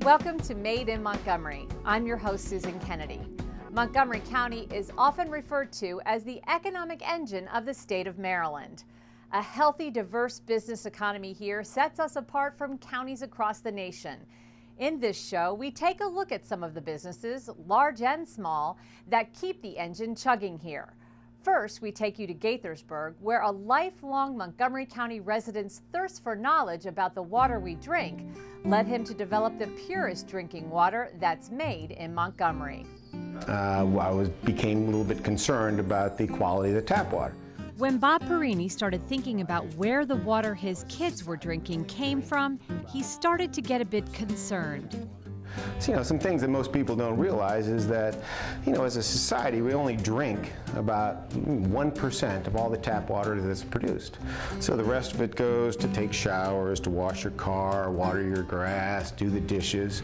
Welcome to Made in Montgomery. I'm your host, Susan Kennedy. Montgomery County is often referred to as the economic engine of the state of Maryland. A healthy, diverse business economy here sets us apart from counties across the nation. In this show, we take a look at some of the businesses, large and small, that keep the engine chugging here. First, we take you to Gaithersburg, where a lifelong Montgomery County resident's thirst for knowledge about the water we drink led him to develop the purest drinking water that's made in Montgomery. I became a little bit concerned about the quality of the tap water. When Bob Perini started thinking about where the water his kids were drinking came from, he started to get a bit concerned. So, some things that most people don't realize is that, as a society, we only drink about 1% of all the tap water that's produced. So the rest of it goes to take showers, to wash your car, water your grass, do the dishes.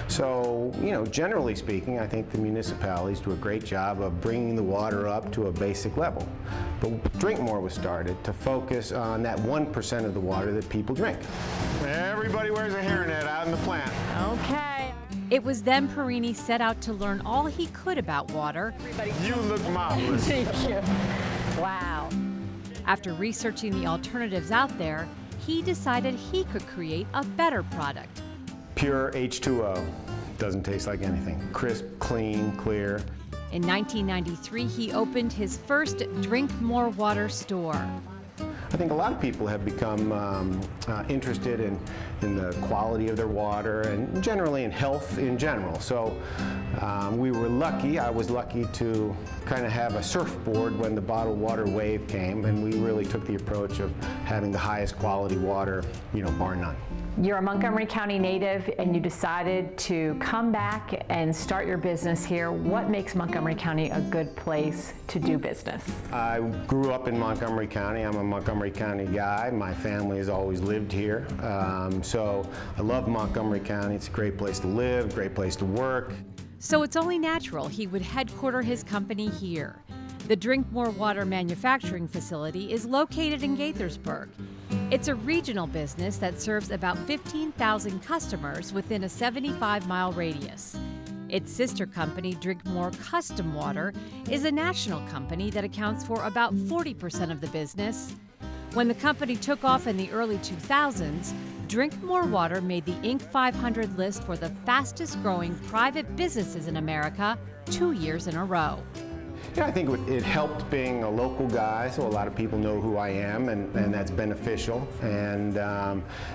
So, generally speaking, I think the municipalities do a great job of bringing the water up to a basic level. But Drink More was started to focus on that 1% of the water that people drink. Everybody wears a hairnet out in the plant. Okay. It was then Perini set out to learn all he could about water. You look marvelous. Thank you. Wow. After researching the alternatives out there, he decided he could create a better product. Pure H2O. Doesn't taste like anything. Crisp, clean, clear. In 1993, he opened his first Drink More Water store. I think a lot of people have become interested in the quality of their water and generally in health in general. So we were lucky, I was lucky to kind of have a surfboard when the bottled water wave came, and we really took the approach of having the highest quality water, bar none. You're a Montgomery County native and you decided to come back and start your business here. What makes Montgomery County a good place to do business? I grew up in Montgomery County. I'm a Montgomery County guy. My family has always lived here. So I love Montgomery County. It's a great place to live, great place to work. So it's only natural he would headquarter his company here. The Drink More Water manufacturing facility is located in Gaithersburg. It's a regional business that serves about 15,000 customers within a 75-mile radius. Its sister company, Drink More Custom Water, is a national company that accounts for about 40% of the business. When the company took off in the early 2000s, Drink More Water made the Inc. 500 list for the fastest-growing private businesses in America 2 years in a row. I think it helped being a local guy, so a lot of people know who I am, and that's beneficial. And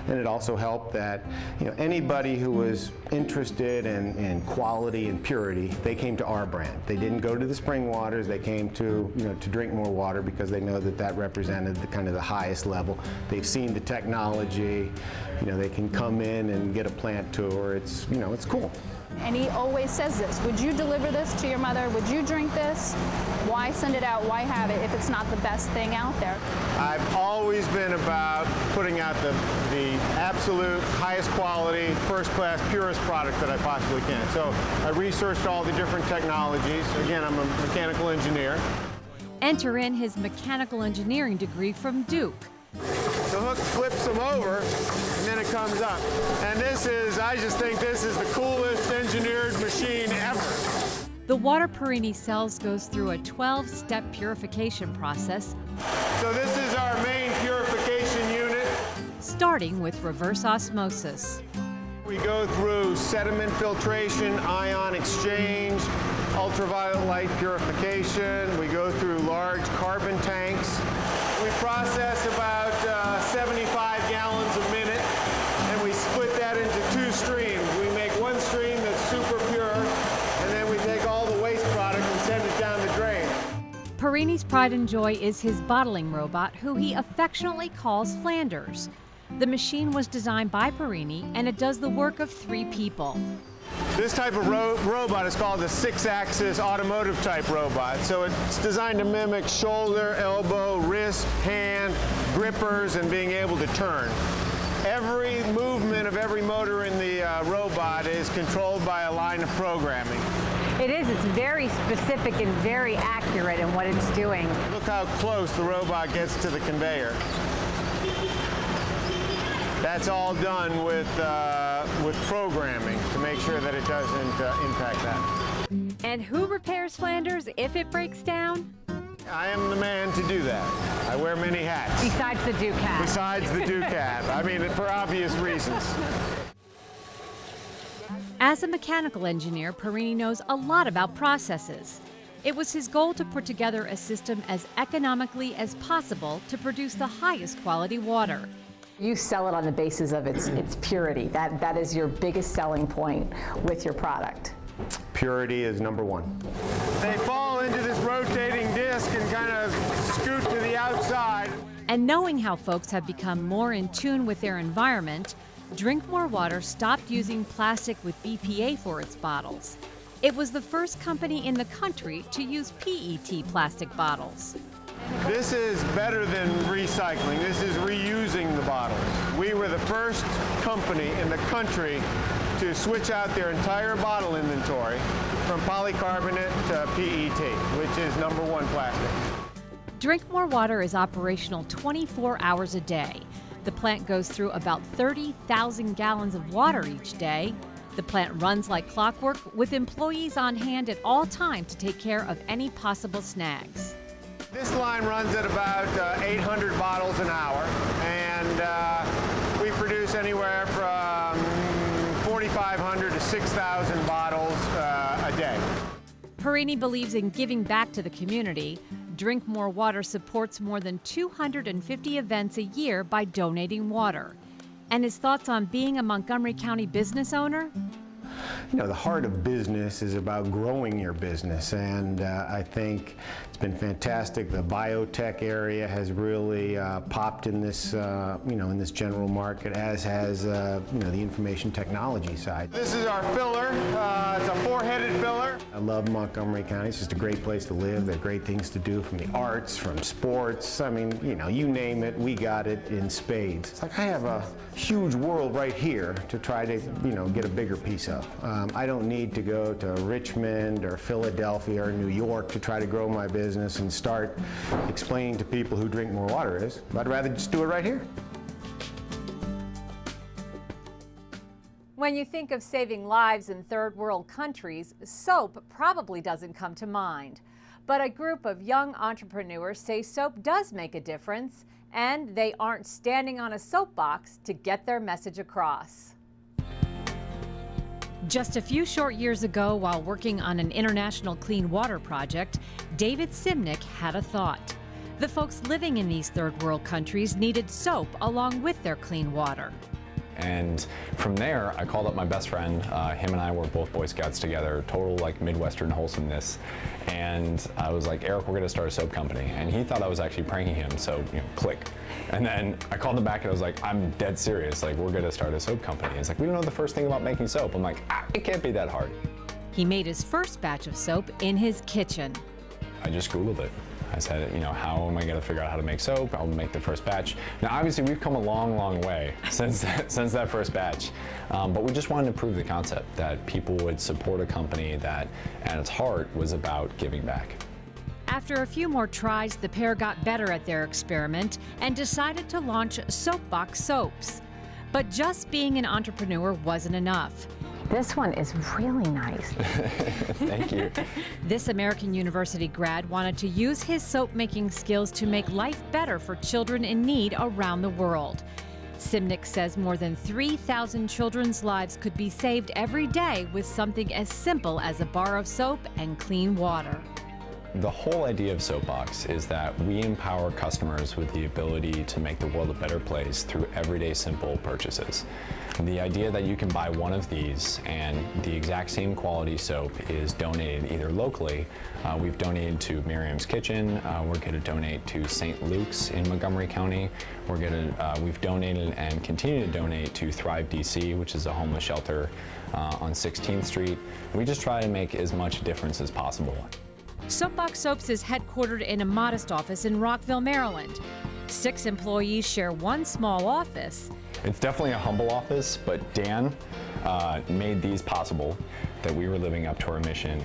it also helped that anybody who was interested in quality and purity, they came to our brand. They didn't go to the spring waters. They came to to Drink More Water because they know that represented the kind of the highest level. They've seen the technology. They can come in and get a plant tour. It's it's cool. And he always says this: would you deliver this to your mother? Would you drink this? Why send it out? Why have it if it's not the best thing out there? I've always been about putting out the absolute highest quality, first class, purest product that I possibly can. So I researched all the different technologies. Again, I'm a mechanical engineer. Enter in his mechanical engineering degree from Duke. The hook flips them over, and then it comes up. And I just think this is the coolest engineered machine ever. The water Perini sells goes through a 12-step purification process. So this is our main purification unit. Starting with reverse osmosis. We go through sediment filtration, ion exchange, ultraviolet light purification. We go through large carbon tanks. We process about 75 gallons a minute, and we split that into two streams. We make one stream that's super pure, and then we take all the waste product and send it down the drain. Perini's pride and joy is his bottling robot, who he affectionately calls Flanders. The machine was designed by Perini, and it does the work of 3 people. This type of robot is called a 6-axis automotive type robot. So it's designed to mimic shoulder, elbow, wrist, hand, grippers, and being able to turn. Every movement of every motor in the robot is controlled by a line of programming. It is. It's very specific and very accurate in what it's doing. Look how close the robot gets to the conveyor. That's all done with out with programming to make sure that it doesn't impact that. And who repairs Flanders if it breaks down? I am the man to do that. I wear many hats. Besides the Duke hat. Besides the Duke hat. I mean, for obvious reasons. As a mechanical engineer, Perini knows a lot about processes. It was his goal to put together a system as economically as possible to produce the highest quality water. You sell it on the basis of its purity. That is your biggest selling point with your product. Purity is number one. They fall into this rotating disc and kind of scoot to the outside. And knowing how folks have become more in tune with their environment, Drink More Water stopped using plastic with BPA for its bottles. It was the first company in the country to use PET plastic bottles. This is better than recycling. This is reusing the bottles. We were the first company in the country to switch out their entire bottle inventory from polycarbonate to PET, which is number one plastic. Drink More Water is operational 24 hours a day. The plant goes through about 30,000 gallons of water each day. The plant runs like clockwork with employees on hand at all times to take care of any possible snags. This line runs at about 800 bottles an hour, and we produce anywhere from 4,500 to 6,000 bottles a day. Perini believes in giving back to the community. Drink More Water supports more than 250 events a year by donating water. And his thoughts on being a Montgomery County business owner? You know, the heart of business is about growing your business, and I think it's been fantastic. The biotech area has really popped in this, in this general market, as has, the information technology side. This is our filler. It's a four-headed filler. I love Montgomery County. It's just a great place to live. There are great things to do, from the arts, from sports. I mean, you name it, we got it in spades. It's like I have a huge world right here to try to, get a bigger piece of. I don't need to go to Richmond or Philadelphia or New York to try to grow my business and start explaining to people who Drink More Water is. I'd rather just do it right here. When you think of saving lives in third world countries, soap probably doesn't come to mind. But a group of young entrepreneurs say soap does make a difference, and they aren't standing on a soapbox to get their message across. Just a few short years ago, while working on an international clean water project, David Simnick had a thought. The folks living in these third world countries needed soap along with their clean water. And from there, I called up my best friend. Him and I were both Boy Scouts together, total like Midwestern wholesomeness. And I was like, Eric, we're gonna start a soap company. And he thought I was actually pranking him, so click. And then I called him back and I was like, I'm dead serious, like we're gonna start a soap company. He's like, we don't know the first thing about making soap. I'm like, it can't be that hard. He made his first batch of soap in his kitchen. I just Googled it. I said, how am I going to figure out how to make soap? I'll make the first batch. Now, obviously, we've come a long, long way since that first batch. But we just wanted to prove the concept that people would support a company that, at its heart, was about giving back. After a few more tries, the pair got better at their experiment and decided to launch Soapbox Soaps. But just being an entrepreneur wasn't enough. This one is really nice. Thank you. This American University grad wanted to use his soap-making skills to make life better for children in need around the world. Simnick says more than 3,000 children's lives could be saved every day with something as simple as a bar of soap and clean water. The whole idea of Soapbox is that we empower customers with the ability to make the world a better place through everyday simple purchases. The idea that you can buy one of these and the exact same quality soap is donated either locally. We've donated to Miriam's Kitchen. We're going to donate to St. Luke's in Montgomery County. We've donated and continue to donate to Thrive DC, which is a homeless shelter on 16th Street. We just try to make as much difference as possible. Soapbox Soaps is headquartered in a modest office in Rockville, Maryland. 6 employees share one small office. It's definitely a humble office, but Dan made these possible, that we were living up to our mission.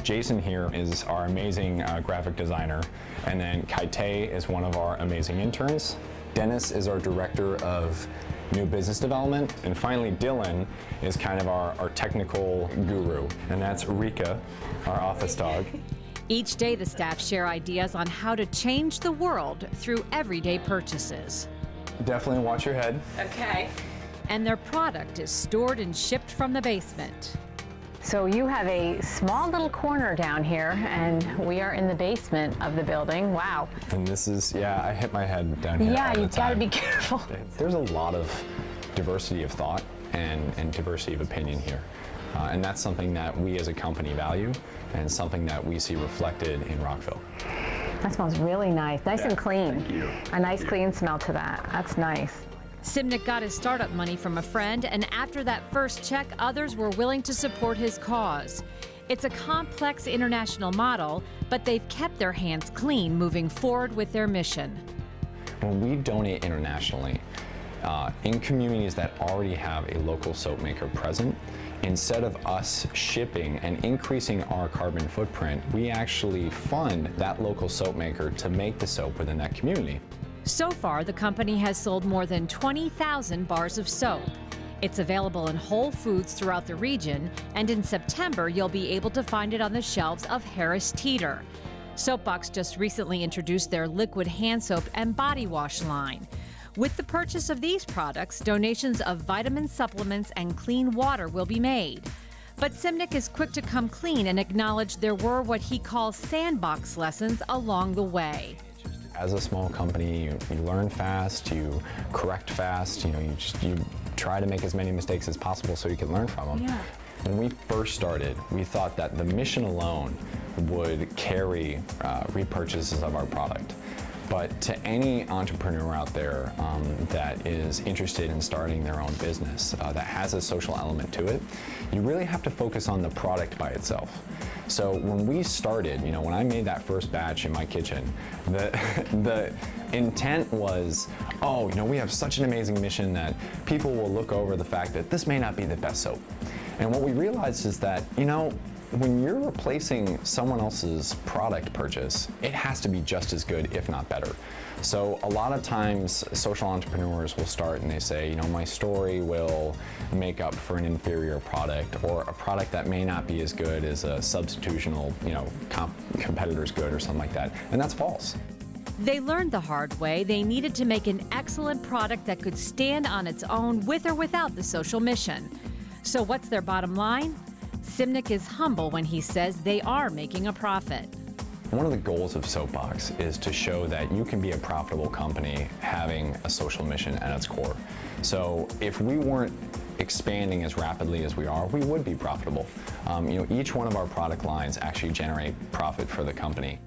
Jason here is our amazing graphic designer, and then Kaite is one of our amazing interns. Dennis is our director of new business development. And finally, Dylan is kind of our technical guru. And that's Rika, our office dog. Each day, the staff share ideas on how to change the world through everyday purchases. Definitely watch your head. Okay. And their product is stored and shipped from the basement. So you have a small little corner down here, and we are in the basement of the building. Wow. And this is, yeah, I hit my head down here. Yeah, all the you've got to time. be careful. There's a lot of diversity of thought and diversity of opinion here. And that's something that we as a company value and something that we see reflected in Rockville. That smells really nice. Nice and clean. Thank you. A nice clean smell to that. That's nice. Simnick got his startup money from a friend, and after that first check, others were willing to support his cause. It's a complex international model, but they've kept their hands clean moving forward with their mission. When we donate internationally, in communities that already have a local soap maker present, instead of us shipping and increasing our carbon footprint, we actually fund that local soap maker to make the soap within that community. So far, the company has sold more than 20,000 bars of soap. It's available in Whole Foods throughout the region, and in September, you'll be able to find it on the shelves of Harris Teeter. Soapbox just recently introduced their liquid hand soap and body wash line. With the purchase of these products, donations of vitamin supplements and clean water will be made. But Simnick is quick to come clean and acknowledge there were what he calls sandbox lessons along the way. As a small company, you learn fast, you correct fast, you try to make as many mistakes as possible so you can learn from them. Yeah. When we first started, we thought that the mission alone would carry repurchases of our product. But to any entrepreneur out there that is interested in starting their own business that has a social element to it, you really have to focus on the product by itself. So when we started, when I made that first batch in my kitchen, the intent was, we have such an amazing mission that people will look over the fact that this may not be the best soap. And what we realized is that, when you're replacing someone else's product purchase, it has to be just as good, if not better. So a lot of times social entrepreneurs will start and they say, my story will make up for an inferior product or a product that may not be as good as a substitutional, competitor's good or something like that. And that's false. They learned the hard way they needed to make an excellent product that could stand on its own with or without the social mission. So what's their bottom line? Simnick is humble when he says they are making a profit. One of the goals of Soapbox is to show that you can be a profitable company having a social mission at its core. So if we weren't expanding as rapidly as we are, we would be profitable. Each one of our product lines actually generate profit for the company.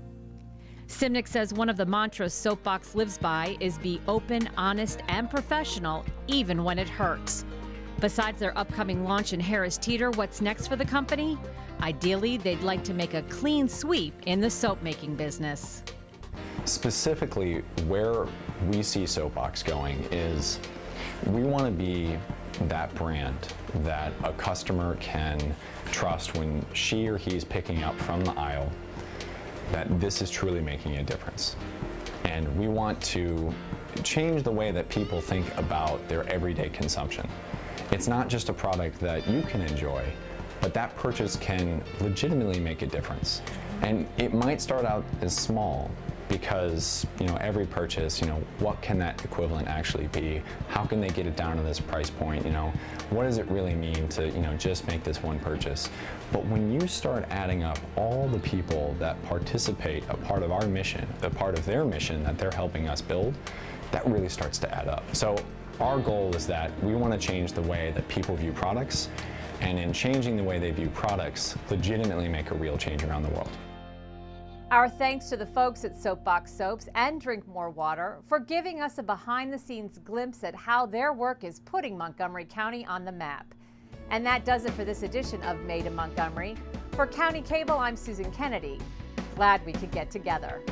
Simnick says one of the mantras Soapbox lives by is be open, honest, and professional, even when it hurts. Besides their upcoming launch in Harris Teeter, what's next for the company? Ideally, they'd like to make a clean sweep in the soap making business. Specifically, where we see Soapbox going is we want to be that brand that a customer can trust when she or he's picking up from the aisle that this is truly making a difference. And we want to change the way that people think about their everyday consumption. It's not just a product that you can enjoy, but that purchase can legitimately make a difference. And it might start out as small because, every purchase, what can that equivalent actually be? How can they get it down to this price point? What does it really mean to, just make this one purchase? But when you start adding up all the people that participate, a part of our mission, a part of their mission that they're helping us build, that really starts to add up. So our goal is that we want to change the way that people view products, and in changing the way they view products, legitimately make a real change around the world. Our thanks to the folks at Soapbox Soaps and Drink More Water for giving us a behind-the-scenes glimpse at how their work is putting Montgomery County on the map. And that does it for this edition of Made in Montgomery. For County Cable, I'm Susan Kennedy. Glad we could get together.